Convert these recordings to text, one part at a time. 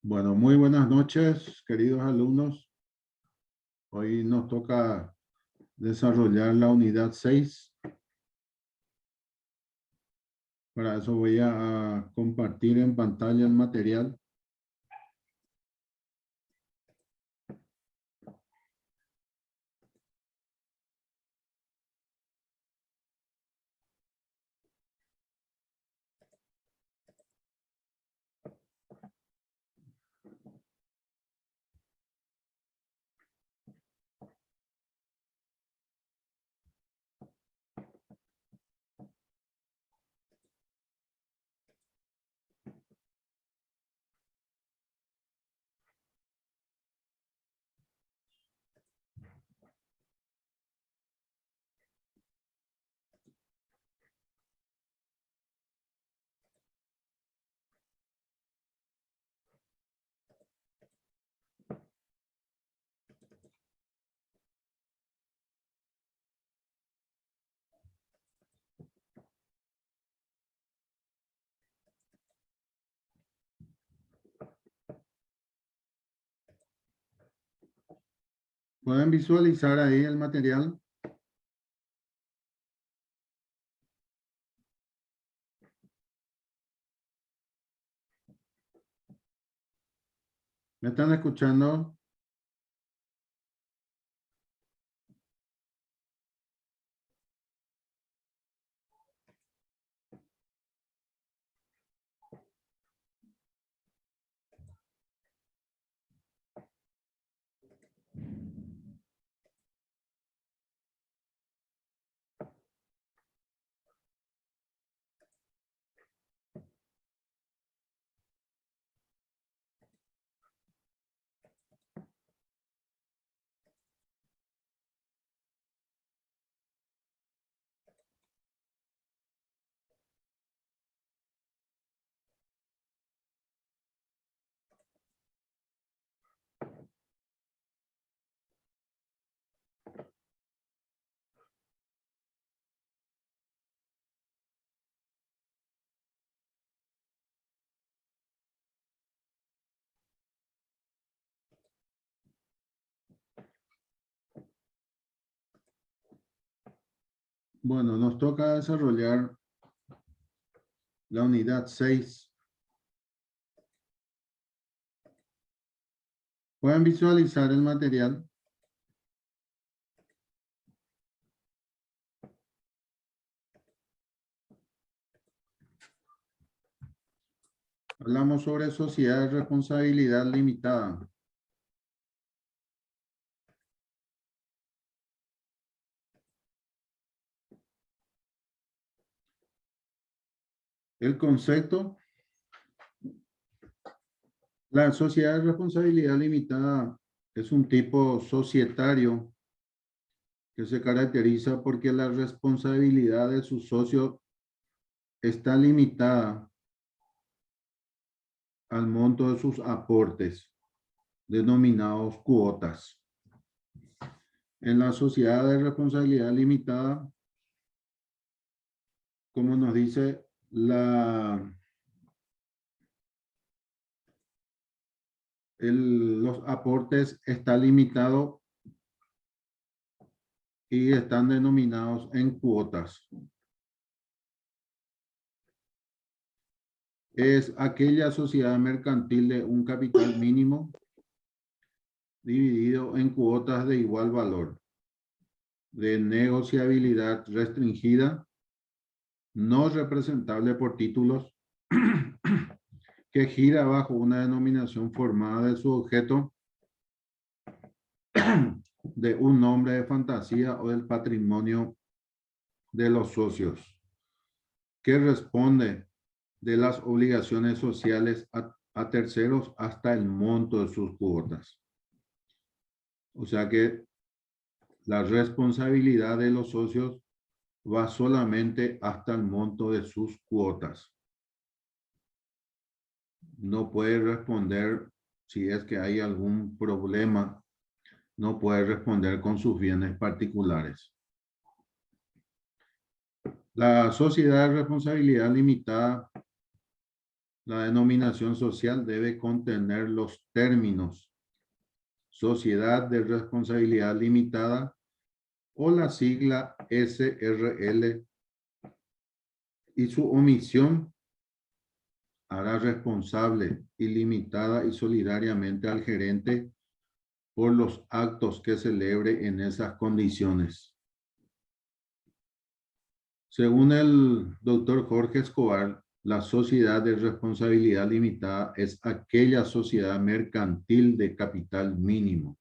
Bueno, muy buenas noches, queridos alumnos. Hoy nos toca desarrollar la unidad 6. Para eso voy a compartir en pantalla el material. ¿Pueden visualizar ahí el material? ¿Me están escuchando? Bueno, nos toca desarrollar la unidad 6. ¿Pueden visualizar el material? Hablamos sobre sociedad de responsabilidad limitada. El concepto, la sociedad de responsabilidad limitada es un tipo societario que se caracteriza porque la responsabilidad de sus socios está limitada al monto de sus aportes, denominados cuotas. En la sociedad de responsabilidad limitada, como nos dice los aportes están limitados y están denominados en cuotas. Es aquella sociedad mercantil de un capital mínimo dividido en cuotas de igual valor, de negociabilidad restringida, no representable por títulos, que gira bajo una denominación formada de su objeto, de un nombre de fantasía o del patrimonio de los socios, que responde de las obligaciones sociales a terceros hasta el monto de sus cuotas. O sea que la responsabilidad de los socios va solamente hasta el monto de sus cuotas. No puede responder si es que hay algún problema, no puede responder con sus bienes particulares. La sociedad de responsabilidad limitada La denominación social debe contener los términos Sociedad de Responsabilidad Limitada o la sigla SRL, y su omisión hará responsable ilimitada y solidariamente al gerente por los actos que celebre en esas condiciones. Según el doctor Jorge Escobar, la sociedad de responsabilidad limitada es aquella sociedad mercantil de capital mínimo,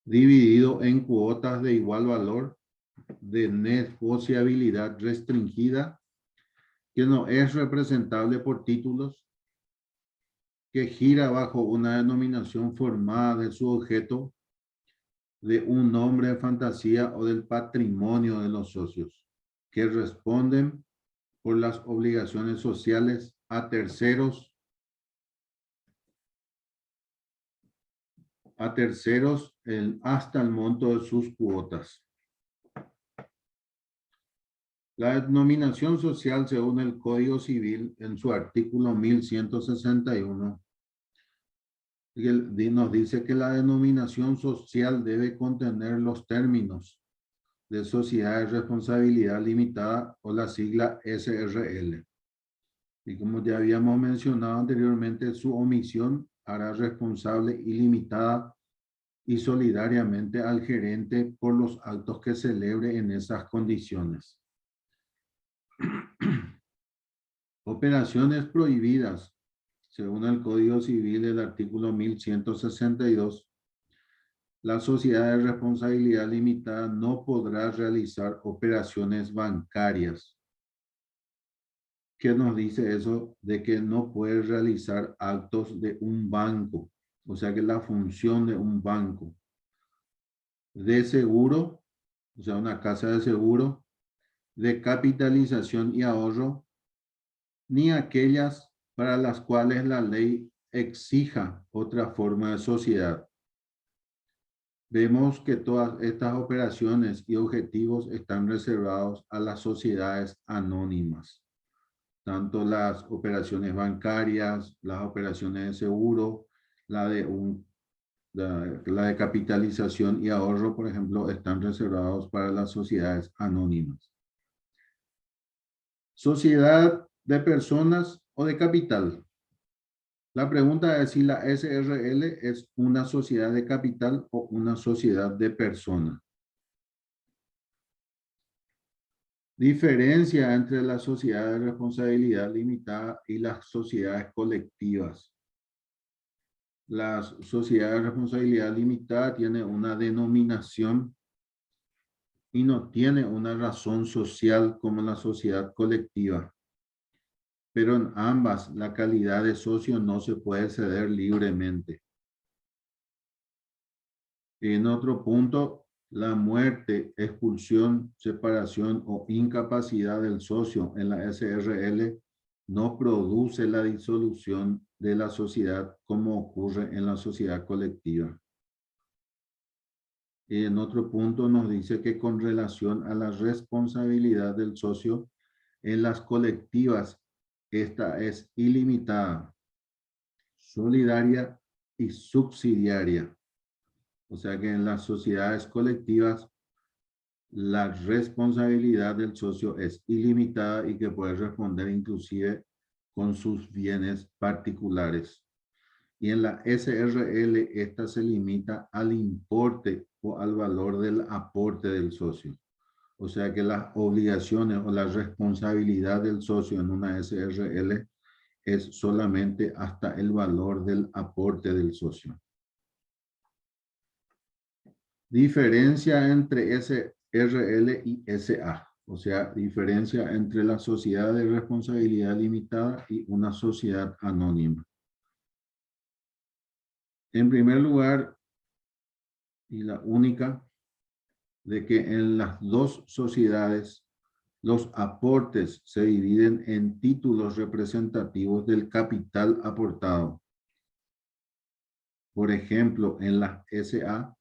dividido en cuotas de igual valor, de negociabilidad restringida, que no es representable por títulos, que gira bajo una denominación formada de su objeto, de un nombre de fantasía o del patrimonio de los socios, que responden por las obligaciones sociales a terceros hasta el monto de sus cuotas. La denominación social, según el Código Civil, en su artículo 1161, nos dice que la denominación social debe contener los términos de sociedad de responsabilidad limitada o la sigla SRL. Y como ya habíamos mencionado anteriormente, su omisión hará responsable ilimitada y solidariamente al gerente por los actos que celebre en esas condiciones. Operaciones prohibidas. Según el Código Civil, el artículo 1162, la sociedad de responsabilidad limitada no podrá realizar operaciones bancarias. ¿Qué nos dice eso? De que no puede realizar actos de un banco, o sea que la función de un banco, de seguro, o sea una casa de seguro, de capitalización y ahorro, ni aquellas para las cuales la ley exija otra forma de sociedad. Vemos que todas estas operaciones y objetivos están reservados a las sociedades anónimas, tanto las operaciones bancarias, las operaciones de seguro, la de capitalización y ahorro, por ejemplo, están reservados para las sociedades anónimas. Sociedad de personas o de capital. La pregunta es si la SRL es una sociedad de capital o una sociedad de personas. Diferencia entre la sociedad de responsabilidad limitada y las sociedades colectivas. La sociedad de responsabilidad limitada tiene una denominación y no tiene una razón social como la sociedad colectiva. Pero en ambas, la calidad de socio no se puede ceder libremente. En otro punto, la muerte, expulsión, separación o incapacidad del socio en la SRL no produce la disolución de la sociedad como ocurre en la sociedad colectiva. Y en otro punto nos dice que con relación a la responsabilidad del socio en las colectivas, esta es ilimitada, solidaria y subsidiaria. O sea que en las sociedades colectivas la responsabilidad del socio es ilimitada y que puede responder inclusive con sus bienes particulares. Y en la SRL esta se limita al importe o al valor del aporte del socio. O sea que las obligaciones o la responsabilidad del socio en una SRL es solamente hasta el valor del aporte del socio. Diferencia entre SRL y SA, o sea, diferencia entre la sociedad de responsabilidad limitada y una sociedad anónima. En primer lugar, y la única, de que en las dos sociedades los aportes se dividen en títulos representativos del capital aportado. Por ejemplo, en la SA,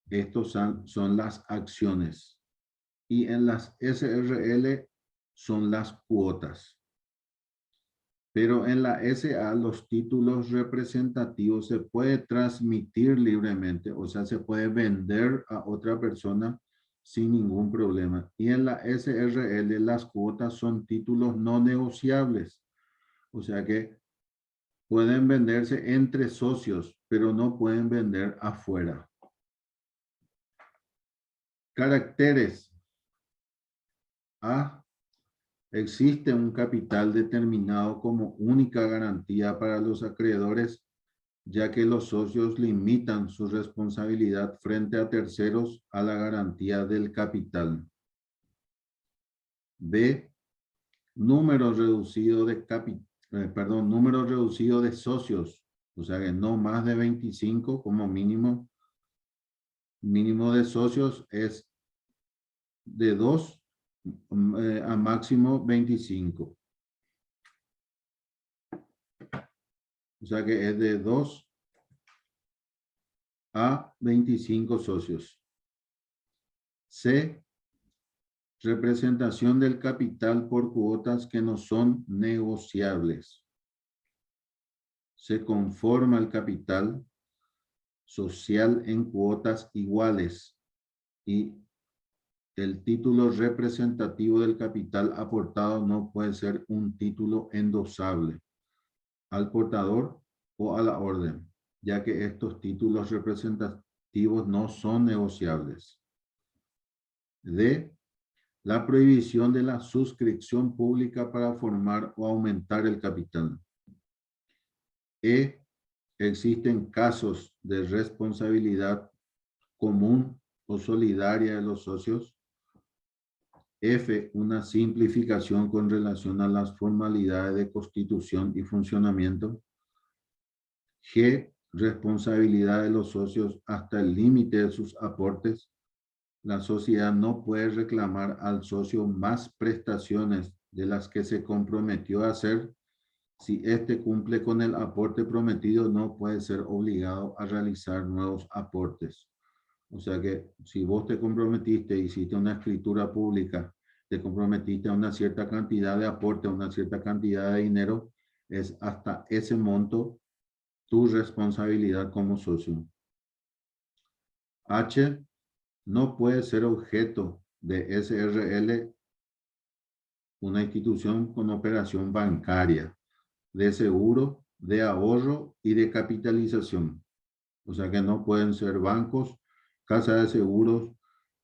estos son las acciones y en las SRL son las cuotas. Pero en la SA los títulos representativos se puede transmitir libremente, o sea, se puede vender a otra persona sin ningún problema. Y en la SRL las cuotas son títulos no negociables, o sea que pueden venderse entre socios, pero no pueden vender afuera. Caracteres. A. Existe un capital determinado como única garantía para los acreedores, ya que los socios limitan su responsabilidad frente a terceros a la garantía del capital. B. Número reducido número reducido de socios, o sea que no más de 25 como mínimo. Mínimo de socios es de 2 a máximo 25. O sea que es de 2 a 25 socios. C. Representación del capital por cuotas que no son negociables. Se conforma el capital social en cuotas iguales y el título representativo del capital aportado no puede ser un título endosable al portador o a la orden, ya que estos títulos representativos no son negociables. D. La prohibición de la suscripción pública para formar o aumentar el capital. E. Existen casos de responsabilidad común o solidaria de los socios. F. Una simplificación con relación a las formalidades de constitución y funcionamiento. G. Responsabilidad de los socios hasta el límite de sus aportes. La sociedad no puede reclamar al socio más prestaciones de las que se comprometió a hacer. Si éste cumple con el aporte prometido, no puede ser obligado a realizar nuevos aportes. O sea que si vos te comprometiste, hiciste una escritura pública, te comprometiste a una cierta cantidad de aporte, a una cierta cantidad de dinero, es hasta ese monto tu responsabilidad como socio. H. No puede ser objeto de SRL una institución con operación bancaria, de seguro, de ahorro y de capitalización. O sea que no pueden ser bancos, casas de seguros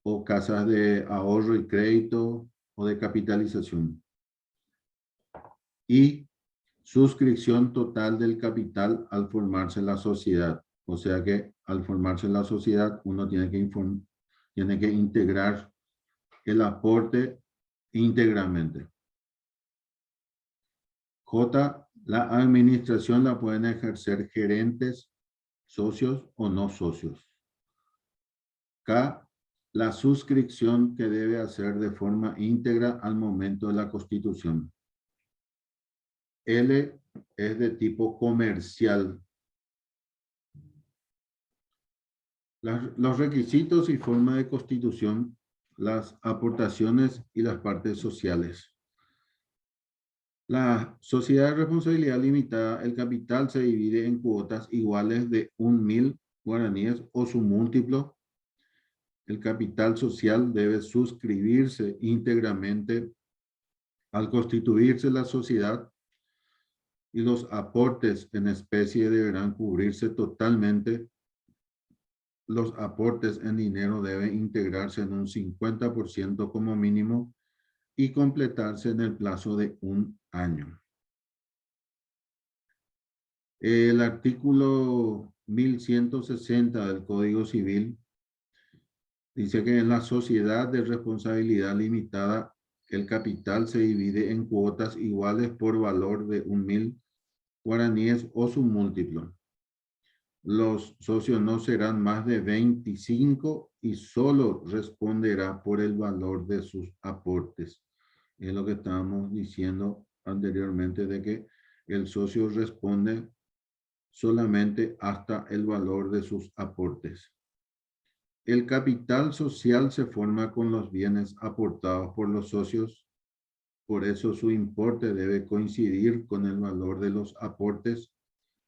o casas de ahorro y crédito o de capitalización. Y suscripción total del capital al formarse la sociedad. O sea que al formarse la sociedad uno tiene que integrar el aporte íntegramente. J. La administración la pueden ejercer gerentes, socios o no socios. K. La suscripción que debe hacer de forma íntegra al momento de la constitución. L es de tipo comercial. Los requisitos y forma de constitución, las aportaciones y las partes sociales. La sociedad de responsabilidad limitada, el capital se divide en cuotas iguales de 1.000 guaraníes o su múltiplo. El capital social debe suscribirse íntegramente al constituirse la sociedad y los aportes en especie deberán cubrirse totalmente. Los aportes en dinero deben integrarse en un 50% como mínimo y completarse en el plazo de 1 año. El artículo 1160 del Código Civil dice que en la sociedad de responsabilidad limitada el capital se divide en cuotas iguales por valor de 1.000 guaraníes o su múltiplo. Los socios no serán más de 25 y solo responderá por el valor de sus aportes. Es lo que estábamos diciendo anteriormente de que el socio responde solamente hasta el valor de sus aportes. El capital social se forma con los bienes aportados por los socios Por eso su importe debe coincidir con el valor de los aportes,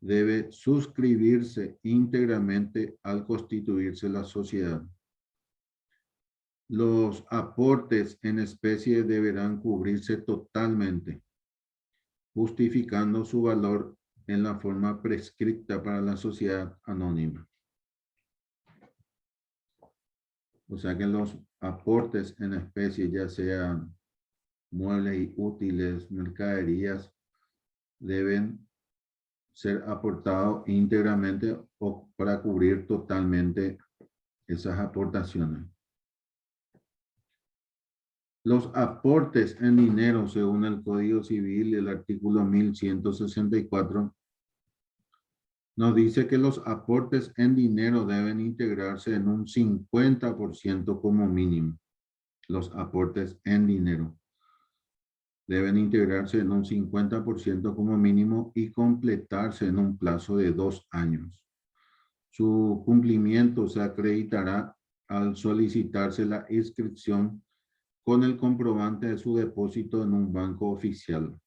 debe suscribirse íntegramente al constituirse la sociedad. Los aportes en especie deberán cubrirse totalmente, justificando su valor en la forma prescrita para la sociedad anónima. O sea que los aportes en especie, ya sean muebles y útiles, mercaderías, deben ser aportados íntegramente o para cubrir totalmente esas aportaciones. Los aportes en dinero, según el Código Civil, el artículo 1164, nos dice que los aportes en dinero deben integrarse en un 50% como mínimo. Los aportes en dinero deben integrarse en un 50% como mínimo y completarse en un plazo de 2 años. Su cumplimiento se acreditará al solicitarse la inscripción con el comprobante de su depósito en un banco oficial.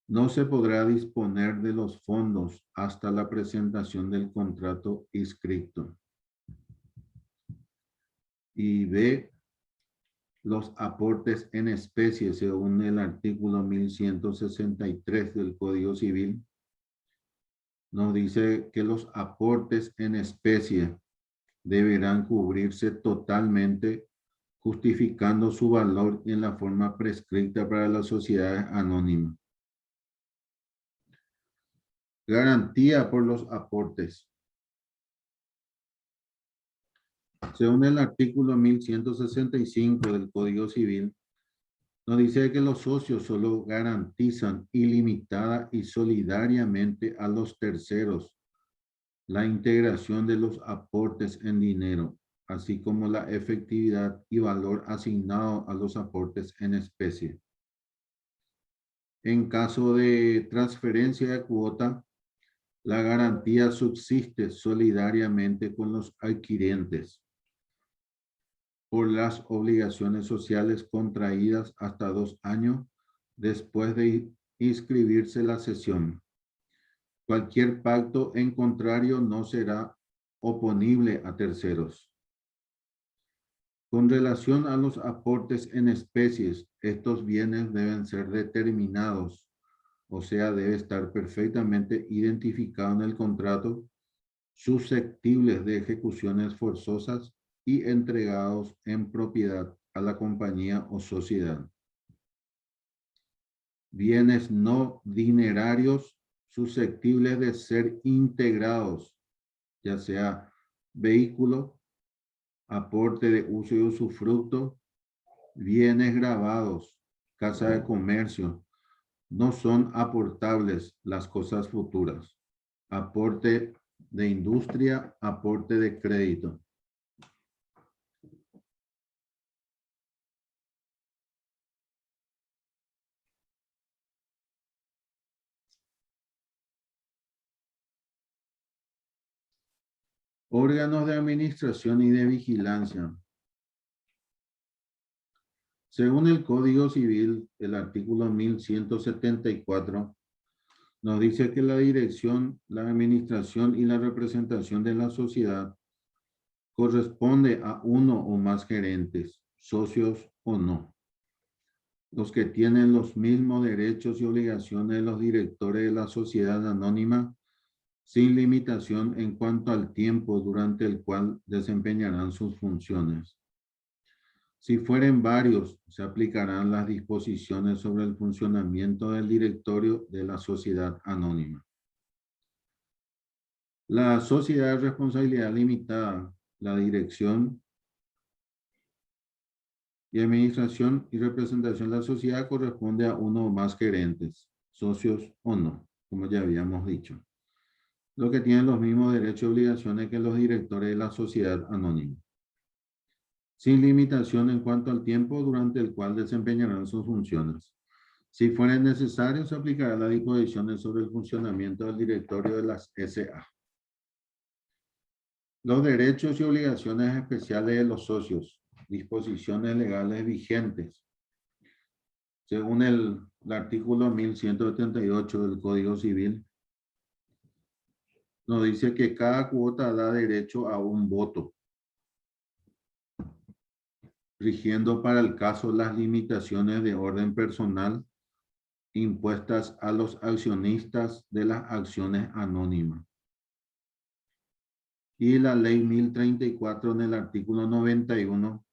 No se podrá disponer de los fondos hasta la presentación del contrato inscrito. Y B, los aportes en especie, según el artículo 1163 del Código Civil, nos dice que los aportes en especie deberán cubrirse totalmente, justificando su valor en la forma prescrita para las sociedades anónimas. Garantía por los aportes. Según el artículo 1165 del Código Civil, nos dice que los socios solo garantizan ilimitada y solidariamente a los terceros la integración de los aportes en dinero, así como la efectividad y valor asignado a los aportes en especie. En caso de transferencia de cuota, la garantía subsiste solidariamente con los adquirientes por las obligaciones sociales contraídas hasta 2 años después de inscribirse la cesión. Cualquier pacto en contrario no será oponible a terceros. Con relación a los aportes en especies, estos bienes deben ser determinados, o sea, debe estar perfectamente identificado en el contrato, susceptibles de ejecuciones forzosas y entregados en propiedad a la compañía o sociedad. Bienes no dinerarios susceptibles de ser integrados, ya sea vehículo, aporte de uso y usufructo, bienes grabados, casa de comercio, no son aportables las cosas futuras. Aporte de industria, aporte de crédito. Órganos de administración y de vigilancia. Según el Código Civil, el artículo 1174, nos dice que la dirección, la administración y la representación de la sociedad corresponde a uno o más gerentes, socios o no. Los que tienen los mismos derechos y obligaciones de los directores de la sociedad anónima, sin limitación en cuanto al tiempo durante el cual desempeñarán sus funciones. Si fueren varios, se aplicarán las disposiciones sobre el funcionamiento del directorio de la sociedad anónima. La sociedad de responsabilidad limitada, la dirección y administración y representación de la sociedad corresponde a uno o más gerentes, socios o no, como ya habíamos dicho. Los que tienen los mismos derechos y obligaciones que los directores de la sociedad anónima, sin limitación en cuanto al tiempo durante el cual desempeñarán sus funciones. Si fuera necesario, se aplicará las disposiciones sobre el funcionamiento del directorio de las SA. Los derechos y obligaciones especiales de los socios, disposiciones legales vigentes. Según el artículo 1178 del Código Civil, nos dice que cada cuota da derecho a un voto, rigiendo para el caso las limitaciones de orden personal impuestas a los accionistas de las acciones anónimas. Y la ley 1034 en el artículo 91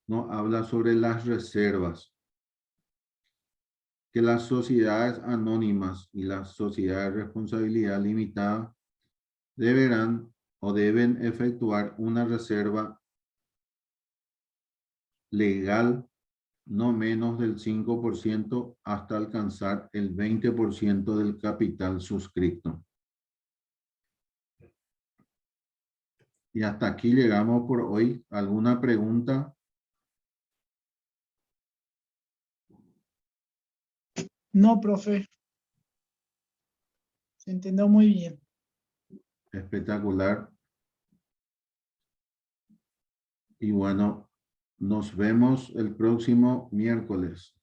nos habla sobre las reservas, que las sociedades anónimas y las sociedades de responsabilidad limitada deberán o deben efectuar una reserva legal no menos del 5% hasta alcanzar el 20% del capital suscrito. Y hasta aquí llegamos por hoy. ¿Alguna pregunta? No, profe. Se entendió muy bien. Espectacular. Y bueno, nos vemos el próximo miércoles.